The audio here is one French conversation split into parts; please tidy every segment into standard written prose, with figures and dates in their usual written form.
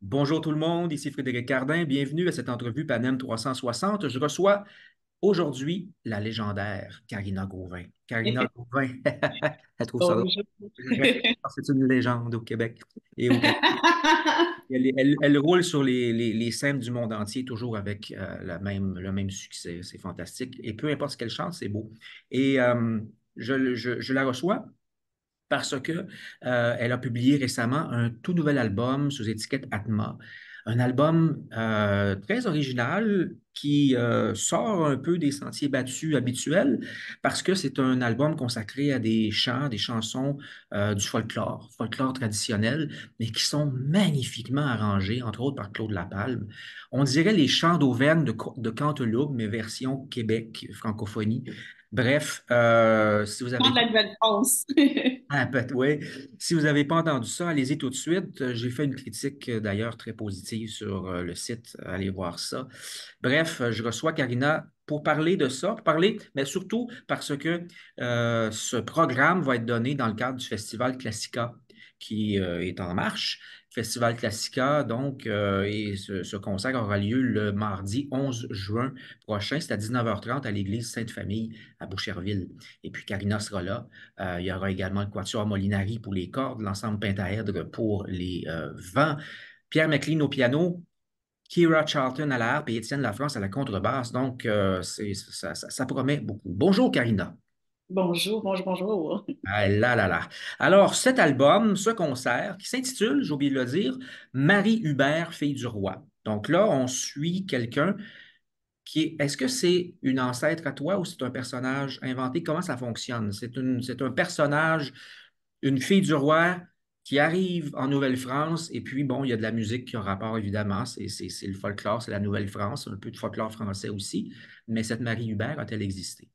Bonjour tout le monde, ici Frédéric Cardin. Bienvenue à cette entrevue Panem 360. Je reçois aujourd'hui la légendaire Karina Gauvin. Karina Gauvin, elle trouve ça drôle. Bonjour. C'est une légende au Québec et au Canada. Elle roule sur les scènes du monde entier, toujours avec le même succès. C'est fantastique. Et peu importe ce qu'elle chante, c'est beau. Et je la reçois parce que elle a publié récemment un tout nouvel album sous étiquette Atma. Un album très original qui sort un peu des sentiers battus habituels parce que c'est un album consacré à des chants, des chansons du folklore traditionnel, mais qui sont magnifiquement arrangés, entre autres par Claude Lapalme. On dirait les chants d'Auvergne de Canteloube, mais version Québec, francophonie. Bref, si vous Prends avez de la Nouvelle-France. ah, oui. Si vous n'avez pas entendu ça, allez-y tout de suite. J'ai fait une critique d'ailleurs très positive sur le site. Allez voir ça. Bref, je reçois Karina pour parler de ça, pour parler, mais surtout parce que ce programme va être donné dans le cadre du Festival Classica qui est en marche. Festival Classica, donc, et ce concert aura lieu le mardi 11 juin prochain. C'est à 19h30 à l'église Sainte-Famille à Boucherville. Et puis, Karina sera là. Il y aura également le Quatuor Molinari pour les cordes, l'ensemble pentaèdre pour les vents, Pierre McLean au piano, Kira Charlton à la harpe et Étienne Lafrance à la contrebasse. Donc, ça promet beaucoup. Bonjour, Karina. Bonjour, bonjour, bonjour. Ah là là là. Alors, cet album, ce concert, qui s'intitule, j'ai oublié de le dire, Marie Hubert, fille du roi. Donc là, on suit quelqu'un est-ce que c'est une ancêtre à toi ou c'est un personnage inventé? Comment ça fonctionne? C'est un personnage, une fille du roi qui arrive en Nouvelle-France et puis, bon, il y a de la musique qui a rapport, évidemment. C'est le folklore, c'est la Nouvelle-France, un peu de folklore français aussi. Mais cette Marie Hubert a-t-elle existé?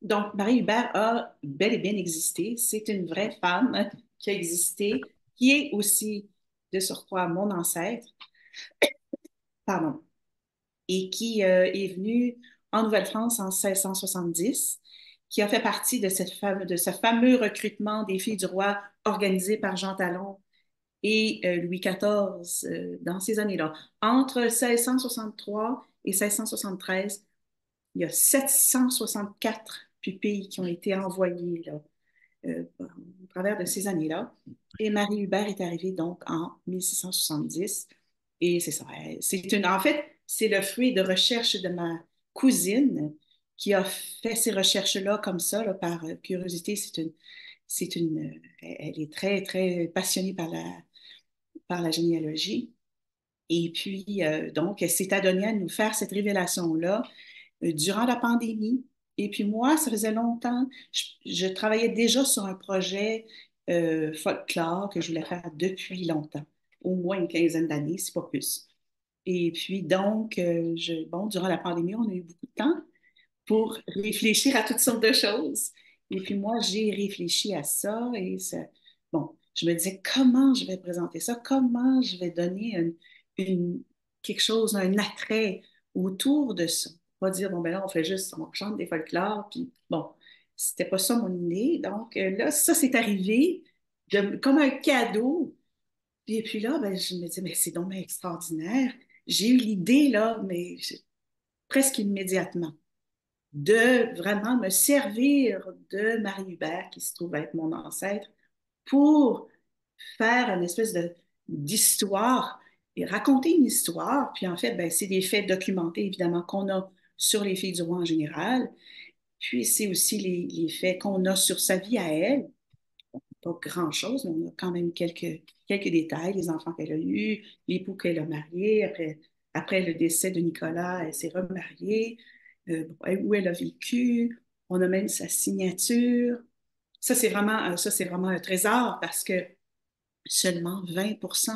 Donc, Marie Hubert a bel et bien existé. C'est une vraie femme qui a existé, qui est aussi, de surcroît, mon ancêtre, pardon, et qui est venue en Nouvelle-France en 1670, qui a fait partie de, de ce fameux recrutement des filles du roi organisé par Jean Talon et Louis XIV dans ces années-là. Entre 1663 et 1673, il y a 764 pupilles qui ont été envoyées là, au travers de ces années-là. Et Marie Hubert est arrivée donc en 1670. Et c'est ça. En fait, c'est le fruit de recherches de ma cousine qui a fait ces recherches-là comme ça, là, par curiosité. Elle est très, très passionnée par la généalogie. Et puis, donc, elle s'est adonnée à nous faire cette révélation-là durant la pandémie. Et puis moi, ça faisait longtemps, je travaillais déjà sur un projet folklore que je voulais faire depuis longtemps, au moins une quinzaine d'années, si pas plus. Et puis donc, bon, durant la pandémie, on a eu beaucoup de temps pour réfléchir à toutes sortes de choses. Et puis moi, j'ai réfléchi à ça et bon, je me disais comment je vais présenter ça, comment je vais donner une- quelque chose, un attrait autour de ça. Pas dire, bon, ben là, on chante des folklores, puis bon, c'était pas ça mon idée. Donc là, ça, c'est arrivé comme un cadeau. Et puis là, ben, je me dis, mais c'est donc bien extraordinaire. J'ai eu l'idée, là, mais presque immédiatement de vraiment me servir de Marie Hubert, qui se trouve être mon ancêtre, pour faire une espèce d'histoire et raconter une histoire. Puis en fait, ben, c'est des faits documentés, évidemment, qu'on a sur les filles du roi en général. Puis c'est aussi les faits qu'on a sur sa vie à elle. Pas grand-chose, mais on a quand même quelques détails, les enfants qu'elle a eus, l'époux qu'elle a marié. Après le décès de Nicolas, elle s'est remariée, où elle a vécu. On a même sa signature. Ça, c'est vraiment un trésor parce que seulement 20%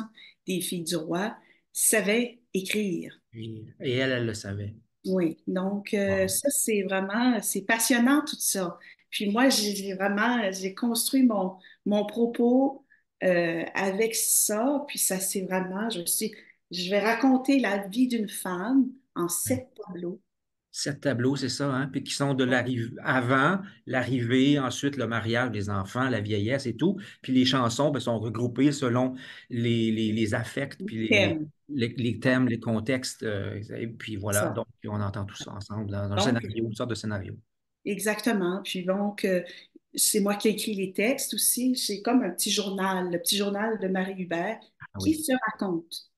des filles du roi savaient écrire. Et elle le savait. Oui, donc Wow. ça, c'est passionnant tout ça. Puis moi, j'ai construit mon propos avec ça, puis ça, c'est vraiment, je vais raconter la vie d'une femme en Ouais. 7 tableaux. 7 tableaux, c'est ça, hein? Puis qui sont de l'arrivée avant, l'arrivée, ensuite le mariage des enfants, la vieillesse et tout. Puis les chansons ben, sont regroupées selon les affects, puis Thème. les thèmes, les contextes. Et puis voilà, Ça. donc on entend tout ça ensemble dans un Donc, scénario, une sorte de scénario. exactement. Puis donc, c'est moi qui ai écrit les textes aussi. C'est comme un petit journal, le petit journal de Marie Hubert Ah qui oui. se raconte,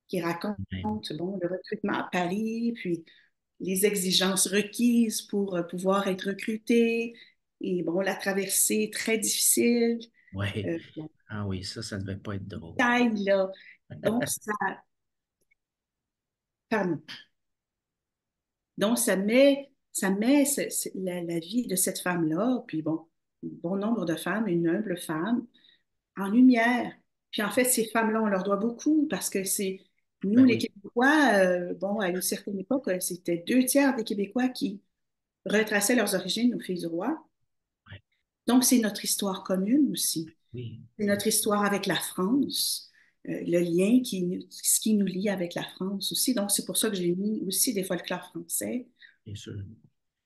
qui raconte, Oui. bon, le recrutement à Paris, puis les exigences requises pour pouvoir être recruté, et bon, la traversée très difficile, Ouais. bon, Ah oui, ça devait pas être drôle. taille, là. Donc, pardon. Donc, ça met la vie de cette femme-là, puis bon, un bon nombre de femmes, une humble femme, en lumière. Puis en fait, ces femmes-là, on leur doit beaucoup parce que c'est nous, Ben les oui. Québécois, bon, à une certaine époque, c'était 2 tiers des Québécois qui retraçaient leurs origines aux Filles du Roi. Ouais. Donc, c'est notre histoire commune aussi. Oui, C'est notre histoire avec la France, le lien ce qui nous lie avec la France aussi. Donc, c'est pour ça que j'ai mis aussi des folklores français bien sûr.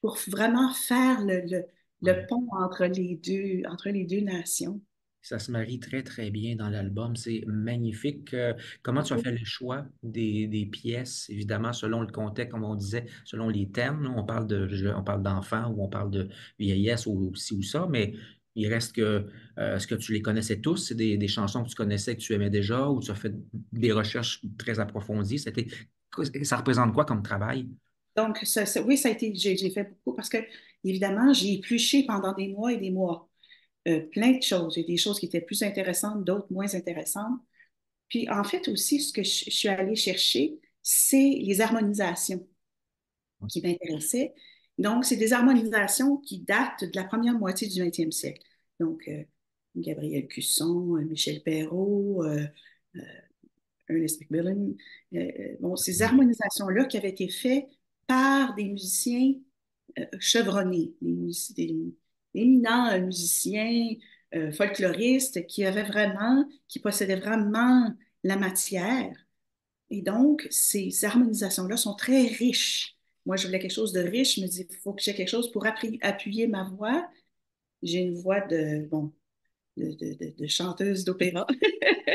pour vraiment faire le Ouais. pont entre les deux nations. Ça se marie très, très bien dans l'album. C'est magnifique. Comment tu as fait le choix des pièces, évidemment, selon le contexte, comme on disait, selon les thèmes. Là. On parle d'enfants ou on parle de vieillesse ou ci ou ça, mais il reste que, est-ce que tu les connaissais tous? C'est des chansons que tu connaissais, que tu aimais déjà, ou tu as fait des recherches très approfondies? Ça représente quoi comme travail? Donc, oui, ça a été, j'ai fait beaucoup parce que, évidemment, j'ai épluché pendant des mois et des mois plein de choses. Il y a des choses qui étaient plus intéressantes, d'autres moins intéressantes. Puis, en fait, aussi, ce que je suis allée chercher, c'est les harmonisations qui m'intéressaient. Donc, c'est des harmonisations qui datent de la première moitié du 20e siècle. Donc, Gabriel Cusson, Michel Perrault, euh, Ernest Macmillan. Bon, ces harmonisations-là qui avaient été faites par des musiciens chevronnés, des éminents musiciens folkloristes qui possédaient vraiment la matière. Et donc, ces harmonisations-là sont très riches. Moi, je voulais quelque chose de riche. Je me dis, il faut que j'ai quelque chose pour appuyer ma voix. J'ai une voix bon, de chanteuse d'opéra.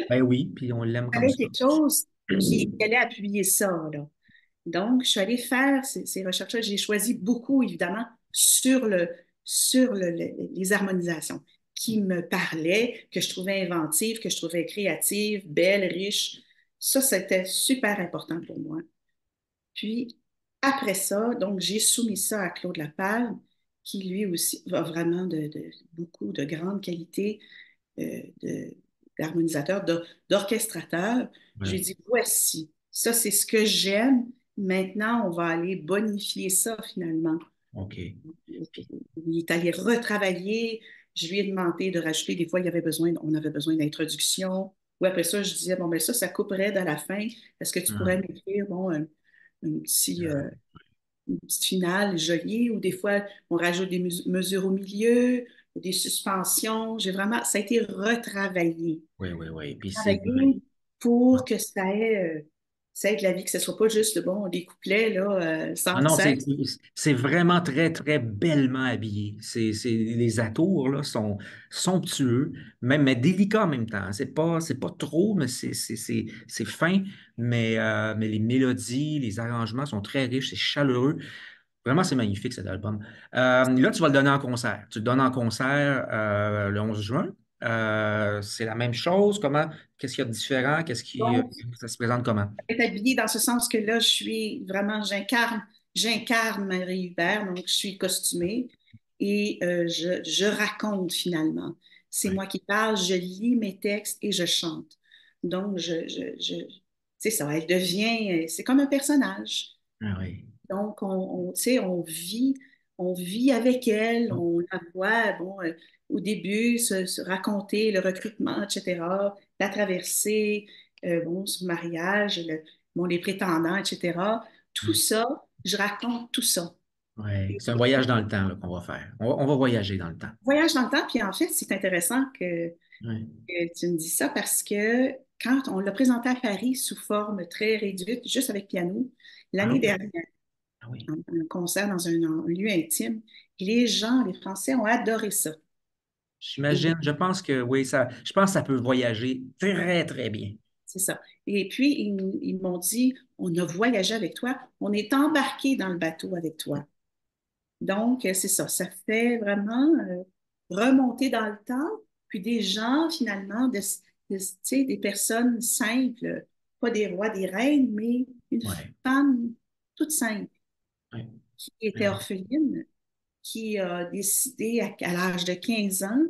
Ben oui, puis on l'aime comme Fallait ça. quelque chose qui allait appuyer ça, là. Donc, je suis allée faire ces recherches-là. J'ai choisi beaucoup, évidemment, les harmonisations qui me parlaient, que je trouvais inventives, que je trouvais créatives, belles, riches. Ça, c'était super important pour moi. Puis, après ça, donc, j'ai soumis ça à Claude Lapalme, qui lui aussi a vraiment beaucoup de grandes qualités de d'harmonisateur, d'orchestrateur. Je lui ai Ouais. dit, voici, ça c'est ce que j'aime. Maintenant, on va aller bonifier ça finalement. OK. Puis, Il est allé retravailler. Je lui ai demandé de rajouter, des fois, on avait besoin d'introduction. Ou après ça, je disais, bon, ben ça couperait à la fin. Est-ce que tu pourrais ah, m'écrire, bon, un petit, ah, une petite finale jolie, ou des fois, on rajoute des mesures au milieu, des suspensions. Ça a été retravaillé. oui, oui, oui. Puis c'est vrai. Travaillé pour que ça ait de la vie, que ce ne soit pas juste, bon, des couplets, là, Ah sans non, cesse. c'est vraiment très, très bellement habillé. Les atours là, sont somptueux, même, mais délicats en même temps. C'est pas trop, mais c'est fin, mais les mélodies, les arrangements sont très riches, c'est chaleureux. Vraiment, c'est magnifique cet album. Là, tu vas le donner en concert. Tu le donnes en concert le 11 juin. C'est la même chose. Qu'est-ce qu'il y a de différent? Donc, Ça se présente comment? être habillée dans ce sens que là, j'incarne Marie Hubert, donc je suis costumée et je raconte finalement. C'est Ouais. moi qui parle, je lis mes textes et je chante. Donc, c'est ça, elle devient, c'est comme un personnage. Ah oui. Donc, tu sais, on vit avec elle, on la voit, bon, au début, se raconter le recrutement, etc., la traversée, bon, son mariage, bon, les prétendants, etc. Tout Ouais. ça, je raconte tout ça. Ouais. C'est un voyage dans le temps là, qu'on va faire. On va voyager dans le temps. Voyage dans le temps, puis en fait, c'est intéressant Ouais. que tu me dis ça parce que quand on l'a présenté à Paris sous forme très réduite, juste avec piano, Ah l'année oui. dernière, oui. un concert dans un lieu intime. Et les gens, les Français ont adoré ça. Et J'imagine, je pense que oui, je pense que ça peut voyager très, très bien. c'est ça. Et puis, ils m'ont dit, on a voyagé avec toi, on est embarqué dans le bateau avec toi. Donc, c'est ça. Ça fait vraiment remonter dans le temps, puis des gens, finalement, tu sais, des personnes simples, pas des rois, des reines, mais une Ouais, femme toute simple ouais, qui était ouais, orpheline, qui a décidé à l'âge de 15 ans,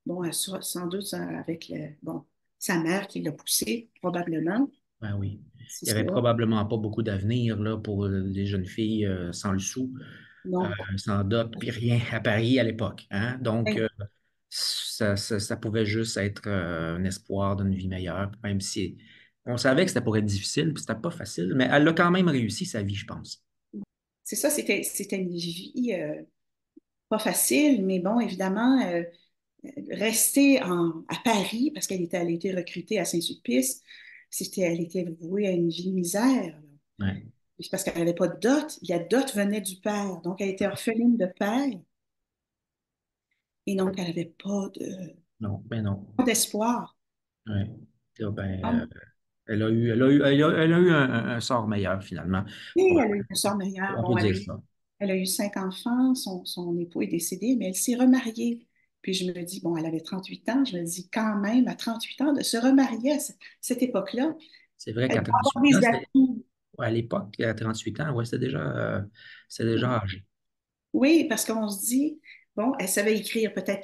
bon, sans doute avec bon, sa mère qui l'a poussée, probablement, ouais, oui. c'est Il n'y avait ça. probablement pas beaucoup d'avenir là, pour les jeunes filles sans le sou, Non. sans dot, puis rien à Paris à l'époque. Hein? Donc, Ben, ça pouvait juste être un espoir d'une vie meilleure, même si on savait que c'était pour être difficile, puis c'était pas facile, mais elle a quand même réussi sa vie, je pense. c'est ça, c'était une vie pas facile, mais bon, évidemment, rester à Paris, parce elle a été recrutée à Saint-Sulpice, elle était vouée à une vie de misère. Là. Ouais. C'est parce qu'elle n'avait pas de dot. La dot venait du père. Donc, elle était orpheline de père. Et donc, elle n'avait Non, ben non. pas d'espoir. Ouais. Là, Donc, elle a eu un sort meilleur, finalement. oui, On, elle a eu une sœur meilleure. on peut Bon, dire ça. elle a eu 5 enfants. Son époux est décédé, mais elle s'est remariée. Puis je me dis, bon, elle avait 38 ans. Je me dis, quand même, à 38 ans, de se remarier à cette époque-là, C'est vrai elle qu'à doit avoir 38 ans, des atouts. ouais, à l'époque, à 38 ans, ouais, c'était déjà âgé. Oui, parce qu'on se dit, bon, elle savait écrire, peut-être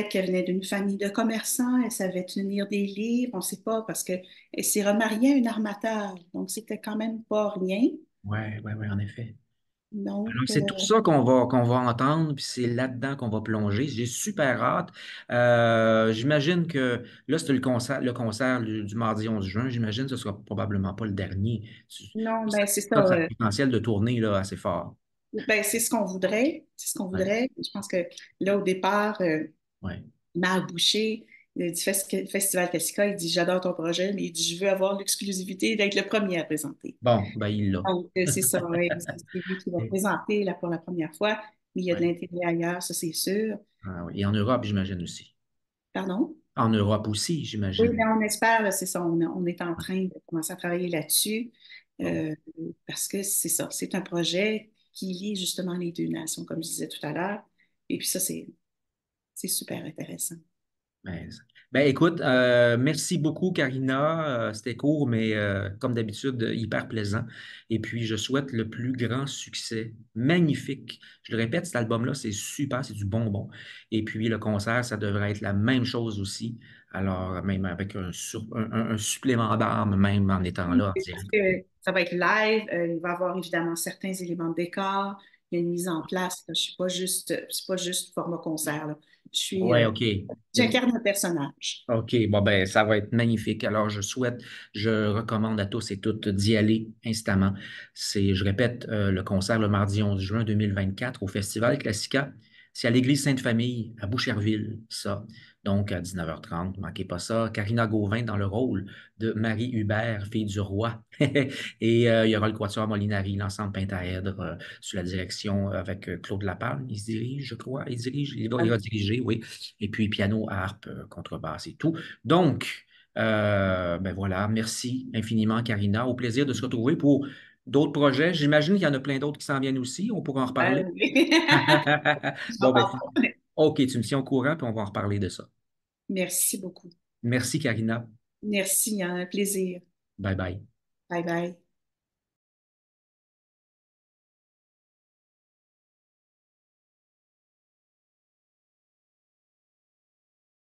qu'elle venait d'une famille de commerçants, elle savait tenir des livres, on ne sait pas, parce qu'elle s'est remariée à un armateur, donc c'était quand même pas rien. Ouais, ouais, ouais, en effet. Donc, Alors, c'est tout ça qu'on va entendre, puis c'est là-dedans qu'on va plonger. J'ai super hâte. J'imagine que là, c'était le concert du mardi 11 juin. J'imagine que ce sera probablement pas le dernier. non, ben c'est ça. Ça a le potentiel de tourner là, assez fort. Ben, c'est ce qu'on voudrait. C'est ce qu'on Ouais, voudrait. Je pense que là, au départ, ouais. Marc Boucher Festival Classica, il dit, j'adore ton projet, mais il dit, je veux avoir l'exclusivité d'être le premier à présenter. Bon, ben il l'a. Donc, c'est ça, ouais, c'est lui qui va présenter là, pour la première fois, mais il y a de Ouais. l'intérêt ailleurs, ça c'est sûr. Ah oui. Et en Europe, j'imagine aussi. Pardon? En Europe aussi, Oui, j'imagine. mais on espère, là, c'est ça, on est en train de commencer à travailler là-dessus Bon. euh, parce que c'est ça, c'est un projet qui lie justement les deux nations, comme je disais tout à l'heure. Et puis ça, c'est super intéressant. Ben, écoute, merci beaucoup, Karina. C'était court, mais comme d'habitude, hyper plaisant. Et puis, je souhaite le plus grand succès. Magnifique. Je le répète, cet album-là, c'est super, c'est du bonbon. Et puis, le concert, ça devrait être la même chose aussi. Alors, même avec un supplément d'âme, même en étant Oui, là en c'est parce direct. que ça va être live, il va y avoir évidemment certains éléments de décor, il y a une mise en place. Là. Je suis pas juste, c'est pas juste format concert. Là. Je suis, Ouais, OK. j'incarne un personnage. OK, bon ben ça va être magnifique. Alors je recommande à tous et toutes d'y aller instamment. Je répète, le concert le mardi 11 juin 2024 au Festival Classica. C'est à l'Église Sainte-Famille à Boucherville, ça. Donc à 19h30, ne manquez pas ça. Karina Gauvin dans le rôle de Marie Hubert, fille du roi. Et il y aura le Quatuor Molinari, l'ensemble pentaèdre, sous la direction avec Claude Lapalme. Il se dirige, je crois. Il va diriger, oui. Et puis piano, harpe, contrebasse et tout. Donc, ben voilà, merci infiniment, Karina. Au plaisir de se retrouver pour d'autres projets. J'imagine qu'il y en a plein d'autres qui s'en viennent aussi. On pourra en reparler. Oui. Bon, ben, J'en parle. OK, tu me tiens au courant, puis on va en reparler de ça. Merci beaucoup. Merci, Karina. Merci, hein, un plaisir. Bye bye. Bye bye.